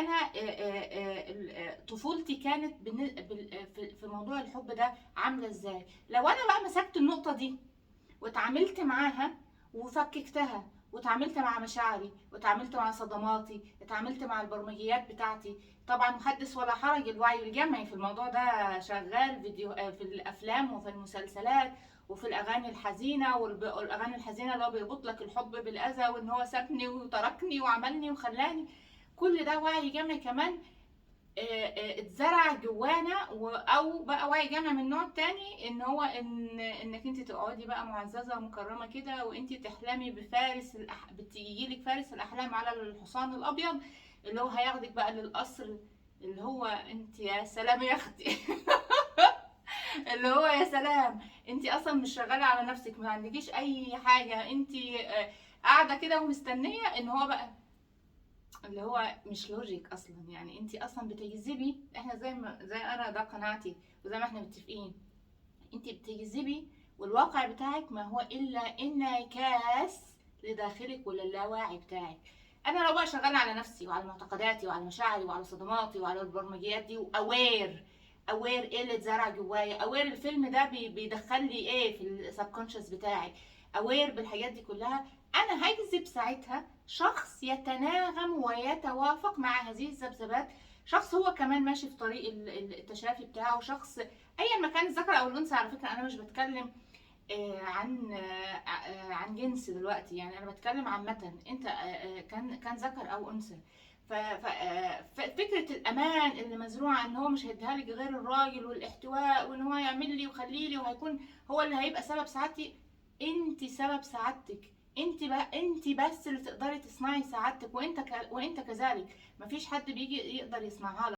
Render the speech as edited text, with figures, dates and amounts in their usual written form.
انا طفولتي كانت في موضوع الحب ده عامله ازاي. لو انا بقى مسكت النقطه دي واتعاملت معاها وفككتها، واتعاملت مع مشاعري، واتعاملت مع صدماتي، اتعاملت مع البرمجيات بتاعتي. طبعا محدث ولا حرج، الوعي الجمعي في الموضوع ده شغال فيديو في الافلام وفي المسلسلات وفي الاغاني الحزينه، والاغاني الحزينه اللي هو بيربط لك الحب بالاذى، وان هو سابني وتركني وعملني وخلاني. كل ده وعي جمعي كمان اتزرع جوانا، او بقى وعي جمعي من نوع تاني، ان هو انك انت تقعدي بقى معززه ومكرمه كده، وانت تحلمي بفارس بتيجيلك فارس الاحلام على الحصان الابيض، اللي هو هياخدك بقى للقصر، اللي هو انت يا سلام يا اختي. اللي هو يا سلام، انت اصلا مش شغاله على نفسك، ما عندكيش اي حاجه، انت قاعده كده ومستنيه ان هو بقى، اللي هو مش لوجيك اصلا. يعني انت اصلا بتجذبي، احنا زي انا ده قناعتي، وزي ما احنا متفقين، انت بتجذبي، والواقع بتاعك ما هو الا انعكاس لداخلك وللاواعي بتاعك. انا لو بقى شغاله على نفسي وعلى معتقداتي وعلى مشاعري وعلى صدماتي وعلى البرمجيات دي، واوير ايه اللي اتزرع جوايا، اوير الفيلم ده بيدخل لي ايه في السبكونشس بتاعي، اوير بالحاجات دي كلها، انا هجذب ساعتها شخص يتناغم ويتوافق مع هذه الذبذبات. شخص هو كمان ماشي في طريق التشافي بتاعه، شخص ايا ما كان الذكر او الانثى. على فكره انا مش بتكلم عن جنس دلوقتي، يعني انا بتكلم عامه، انت كان ذكر او انثى. ففكره الامان اللي مزروعه ان هو مش هيديها لك غير الراجل، والاحتواء، وان هو يعمل لي ويخلي لي وهيكون هو اللي هيبقى سبب سعادتي. انت سبب سعادتك، انت بس اللي تقدري تصنعي سعادتك، وانت كذلك. مفيش حد بيجي يقدر يصنعها لك.